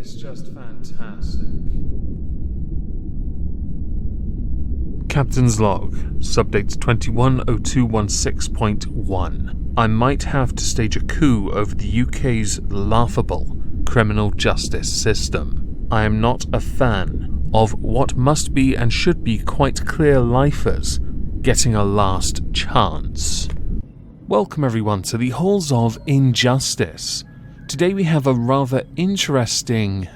It's just fantastic. Captain's Log, subdate 210216.1. I might have to stage a coup over the UK's laughable criminal justice system. I am not a fan of what must be and should be quite clear lifers getting a last chance. Welcome everyone to the Halls of Injustice. Today we have a rather interesting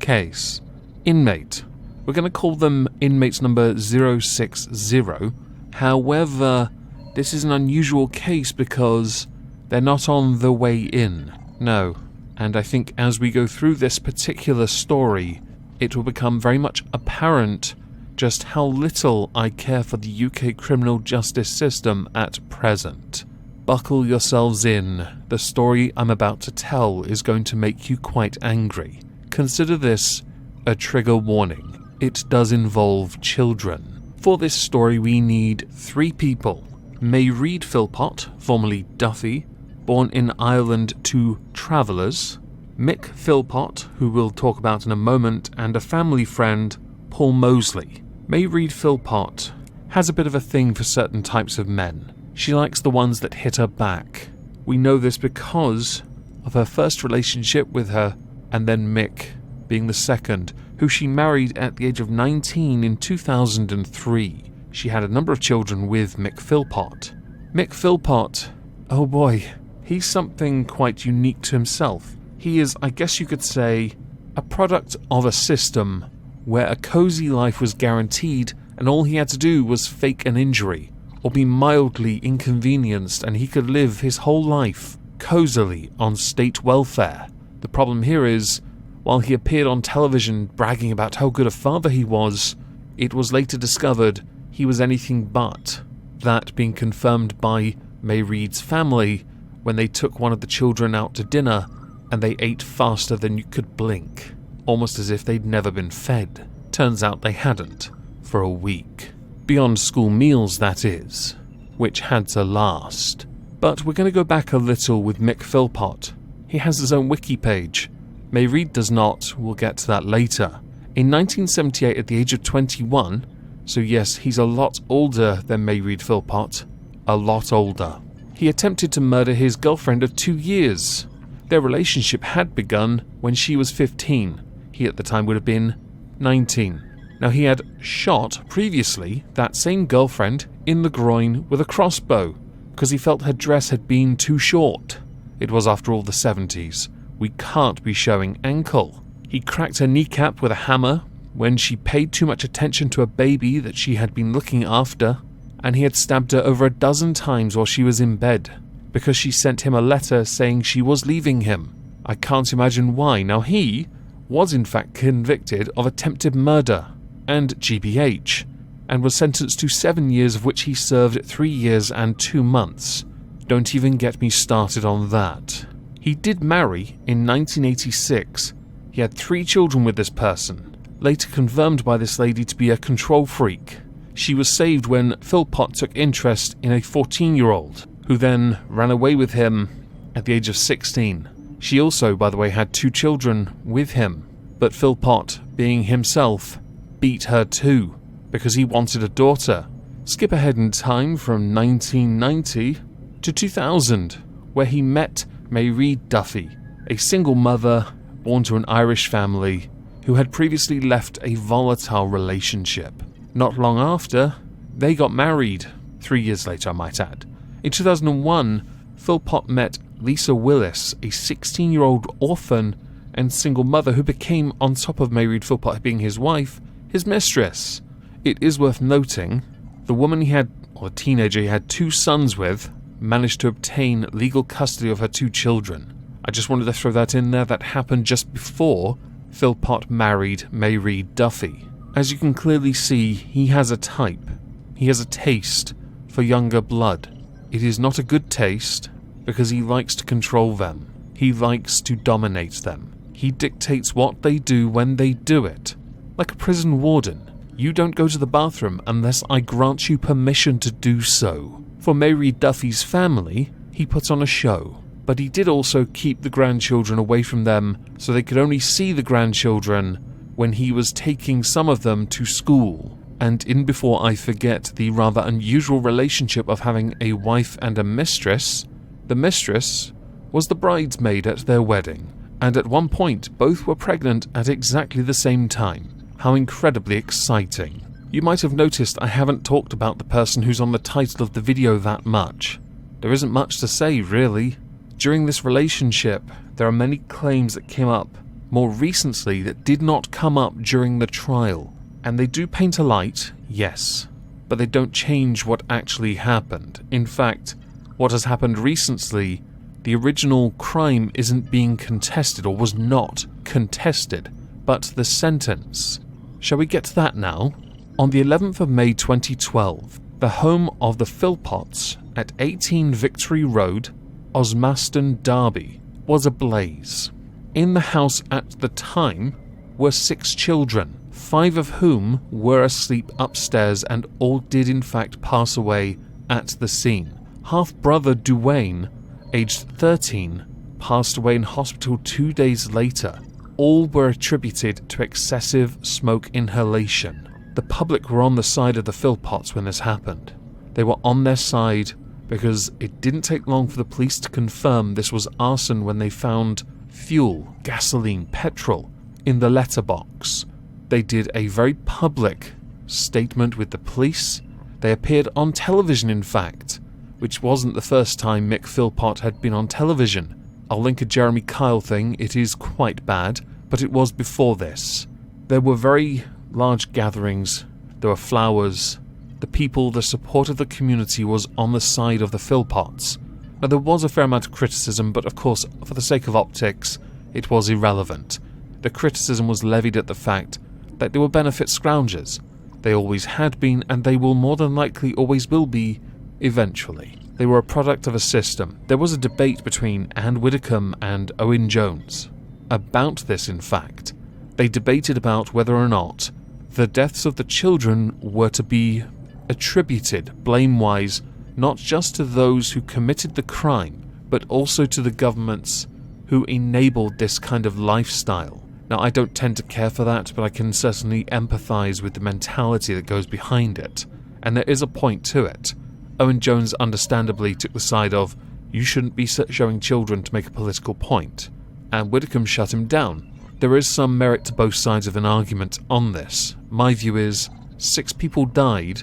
case. Inmate. We're going to call them inmates number 060. However, this is an unusual case because they're not on the way in. No. And I think as we go through this particular story, it will become very much apparent just how little I care for the UK criminal justice system at present. Buckle yourselves in. The story I'm about to tell is going to make you quite angry. Consider this a trigger warning. It does involve children. For this story we need 3 people. Mairead Philpott, formerly Duffy, born in Ireland to travellers. Mick Philpott, who we'll talk about in a moment, and a family friend, Paul Mosley. Mairead Philpott has a bit of a thing for certain types of men. She likes the ones that hit her back. We know this because of her first relationship with her, and then Mick being the second, who she married at the age of 19 in 2003. She had a number of children with Mick Philpott. Mick Philpott, oh boy, he's something quite unique to himself. He is, I guess you could say, a product of a system where a cozy life was guaranteed and all he had to do was fake an injury or be mildly inconvenienced and he could live his whole life cozily on state welfare. The problem here is, while he appeared on television bragging about how good a father he was, it was later discovered he was anything but. That being confirmed by Mairead's family when they took one of the children out to dinner and they ate faster than you could blink, almost as if they'd never been fed. Turns out they hadn't, for a week. Beyond school meals, that is, which had to last. But we're going to go back a little with Mick Philpott. He has his own wiki page. Mairead does not, we'll get to that later. In 1978, at the age of 21, so yes, he's a lot older than Mairead Philpott, a lot older. He attempted to murder his girlfriend of 2 years. Their relationship had begun when she was 15. He at the time would have been 19. Now he had shot previously that same girlfriend in the groin with a crossbow because he felt her dress had been too short. It was after all the 70s. We can't be showing ankle. He cracked her kneecap with a hammer when she paid too much attention to a baby that she had been looking after, and he had stabbed her over a dozen times while she was in bed because she sent him a letter saying she was leaving him. I can't imagine why. Now he was in fact convicted of attempted murder and GBH, and was sentenced to 7 years, of which he served 3 years and 2 months. Don't even get me started on that. He did marry in 1986. He had 3 children with this person, later confirmed by this lady to be a control freak. She was saved when Philpott took interest in a 14-year-old, who then ran away with him at the age of 16. She also, by the way, had 2 children with him, but Philpott, being himself, beat her too, because he wanted a daughter. Skip ahead in time from 1990 to 2000, where he met Mairead Duffy, a single mother born to an Irish family who had previously left a volatile relationship. Not long after, they got married, 3 years later I might add. In 2001, Philpott met Lisa Willis, a 16-year-old orphan and single mother who became, on top of Mairead Philpott being his wife, his mistress. It is worth noting, the woman he had, or the teenager he had 2 sons with, managed to obtain legal custody of her 2 children. I just wanted to throw that in there. That happened just before Philpott married Mairead Duffy. As you can clearly see, he has a type. He has a taste for younger blood. It is not a good taste because he likes to control them. He likes to dominate them. He dictates what they do when they do it. Like a prison warden. You don't go to the bathroom unless I grant you permission to do so. For Mairead Duffy's family, he put on a show. but he did also keep the grandchildren away from them so they could only see the grandchildren when he was taking some of them to school. And in before I forget the rather unusual relationship of having a wife and a mistress, the mistress was the bridesmaid at their wedding, and at one point both were pregnant at exactly the same time. How incredibly exciting. You might have noticed I haven't talked about the person who's on the title of the video that much. There isn't much to say, really. During this relationship, there are many claims that came up more recently that did not come up during the trial. And they do paint a light, yes, but they don't change what actually happened. In fact, what has happened recently, the original crime isn't being contested, or was not contested, but the sentence. Shall we get to that now? On the 11th of May 2012, the home of the Philpotts at 18 Victory Road, Osmaston, Derby, was ablaze. In the house at the time were 6 children, 5 of whom were asleep upstairs, and all did in fact pass away at the scene. Half-brother Duane, aged 13, passed away in hospital 2 days later. All were attributed to excessive smoke inhalation. The public were on the side of the Philpotts when this happened. They were on their side because it didn't take long for the police to confirm this was arson when they found fuel, gasoline, petrol in the letterbox. They did a very public statement with the police. They appeared on television, in fact, which wasn't the first time Mick Philpott had been on television. I'll link a Jeremy Kyle thing. It is quite bad, but it was before this. There were very large gatherings. There were flowers. The people, the support of the community was on the side of the Philpotts. Now, there was a fair amount of criticism, but of course, for the sake of optics, it was irrelevant. The criticism was levied at the fact that they were benefit scroungers. They always had been, and they will more than likely always will be, eventually. They were a product of a system. There was a debate between Anne Widdecombe and Owen Jones about this, in fact. They debated about whether or not the deaths of the children were to be attributed, blame-wise, not just to those who committed the crime, but also to the governments who enabled this kind of lifestyle. Now, I don't tend to care for that, but I can certainly empathise with the mentality that goes behind it. And there is a point to it. Owen Jones understandably took the side of, you shouldn't be showing children to make a political point. And Widdecombe shut him down. There is some merit to both sides of an argument on this. My view is, 6 people died.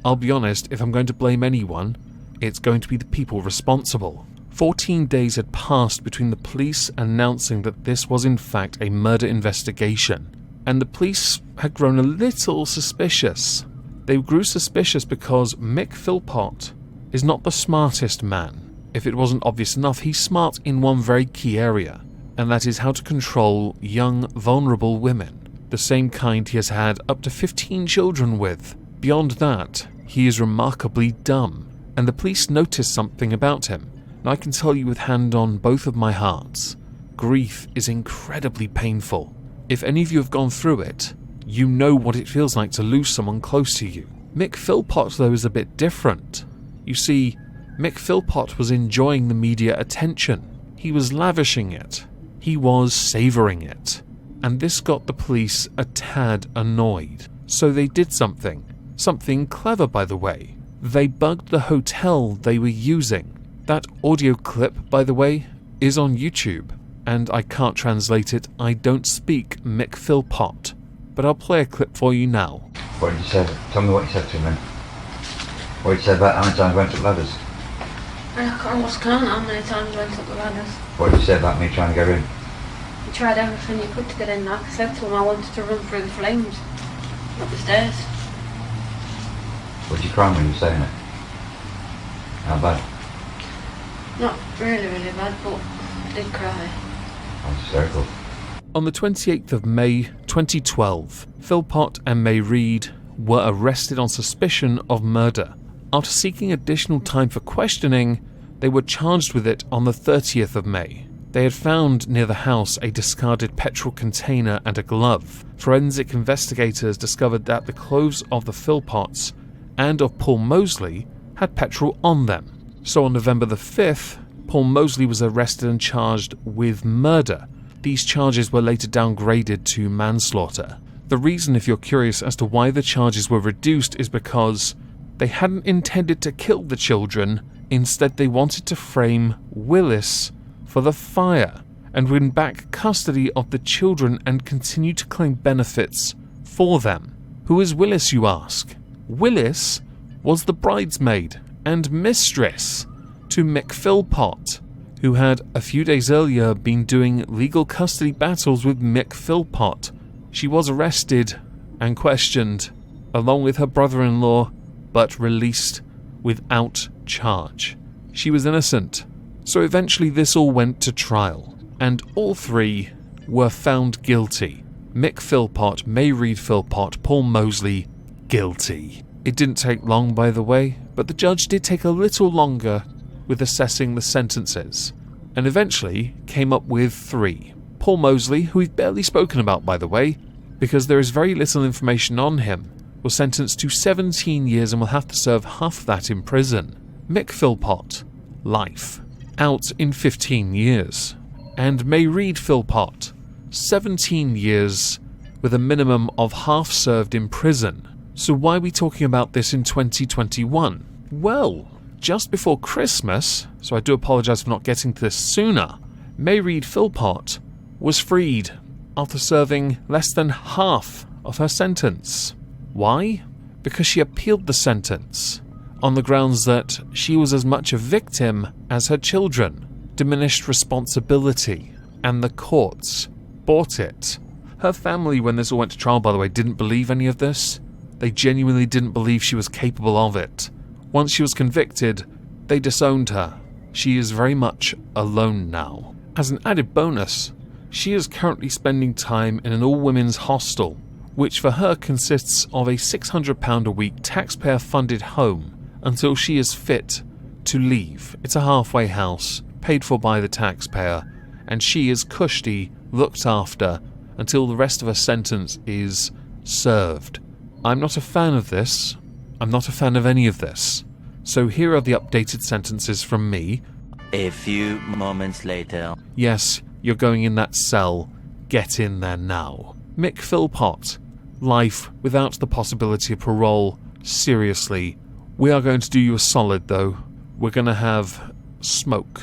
I'll be honest, if I'm going to blame anyone, it's going to be the people responsible. 14 days had passed between the police announcing that this was in fact a murder investigation, and the police had grown a little suspicious. They grew suspicious because Mick Philpott is not the smartest man. If it wasn't obvious enough, he's smart in one very key area, and that is how to control young, vulnerable women, the same kind he has had up to 15 children with. Beyond that, he is remarkably dumb, and the police noticed something about him. Now, I can tell you with hand on both of my hearts, grief is incredibly painful. If any of you have gone through it, you know what it feels like to lose someone close to you. Mick Philpott, though, is a bit different. You see, Mick Philpott was enjoying the media attention. He was lavishing it. He was savouring it. And this got the police a tad annoyed. So they did something. Something clever, by the way. They bugged the hotel they were using. That audio clip, by the way, is on YouTube, and I can't translate it. I don't speak Mick Philpott, but I'll play a clip for you now. What did you say? Tell me what you said to him then. What did you say about how many times I went up ladders? I almost can't how many times I went up the ladders. What did you say about me trying to get in? You tried everything you could to get in. Like I said to him, I wanted to run through the flames up the stairs. What did you cry when you were saying it? How bad? Not really, really bad, but I did cry. That's hysterical. On the 28th of May 2012, Philpott and Mairead were arrested on suspicion of murder. After seeking additional time for questioning, they were charged with it on the 30th of May. They had found near the house a discarded petrol container and a glove. Forensic investigators discovered that the clothes of the Philpotts and of Paul Mosley had petrol on them. So on November the 5th, Paul Mosley was arrested and charged with murder. These charges were later downgraded to manslaughter. The reason, if you're curious as to why the charges were reduced, is because they hadn't intended to kill the children. Instead, they wanted to frame Willis for the fire and win back custody of the children and continue to claim benefits for them. Who is Willis, you ask? Willis was the bridesmaid and mistress to Mick Philpott, who had a few days earlier been doing legal custody battles with Mick Philpott. She was arrested and questioned, along with her brother-in-law, but released without charge. She was innocent. So eventually this all went to trial, and all three were found guilty. Mick Philpott, Mairead Philpott, Paul Mosley, guilty. It didn't take long, by the way, but the judge did take a little longer with assessing the sentences, and eventually came up with 3. Paul Mosley, who we've barely spoken about, by the way, because there is very little information on him, was sentenced to 17 years and will have to serve half of that in prison. Mick Philpott, life, out in 15 years. And Mairead Philpott, 17 years with a minimum of half served in prison. So why are we talking about this in 2021? Well, just before Christmas, so I do apologise for not getting to this sooner, Mairead Philpott was freed after serving less than half of her sentence. Why? Because she appealed the sentence on the grounds that she was as much a victim as her children, diminished responsibility, and the courts bought it. Her family, when this all went to trial, by the way, didn't believe any of this. They genuinely didn't believe she was capable of it. Once she was convicted, they disowned her. She is very much alone now. As an added bonus, she is currently spending time in an all-women's hostel, which for her consists of a £600 a week taxpayer-funded home until she is fit to leave. It's a halfway house, paid for by the taxpayer, and she is cushy, looked after, until the rest of her sentence is served. I'm not a fan of this. I'm not a fan of any of this. So here are the updated sentences from me. A few moments later. Yes, you're going in that cell. Get in there now. Mick Philpott, life without the possibility of parole. Seriously. We are going to do you a solid, though. We're going to have smoke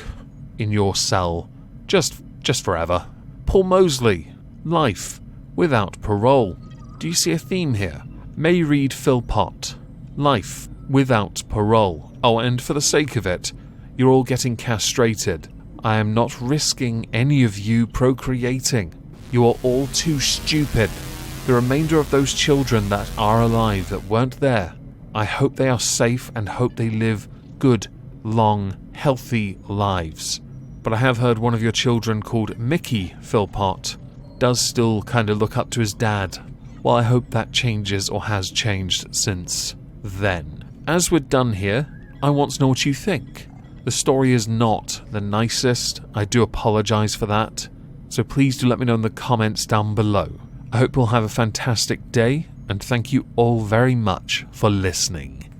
in your cell. Just forever. Paul Mosley, life without parole. Do you see a theme here? Mairead Philpott, life without parole. Oh, and for the sake of it, you're all getting castrated. I am not risking any of you procreating. You are all too stupid. The remainder of those children that are alive that weren't there, I hope they are safe and hope they live good, long, healthy lives. But I have heard one of your children called Mickey Philpott does still kind of look up to his dad. Well, I hope that changes or has changed since then. As we're done here, I want to know what you think. The story is not the nicest. I do apologise for that. So please do let me know in the comments down below. I hope you'll have a fantastic day, and thank you all very much for listening.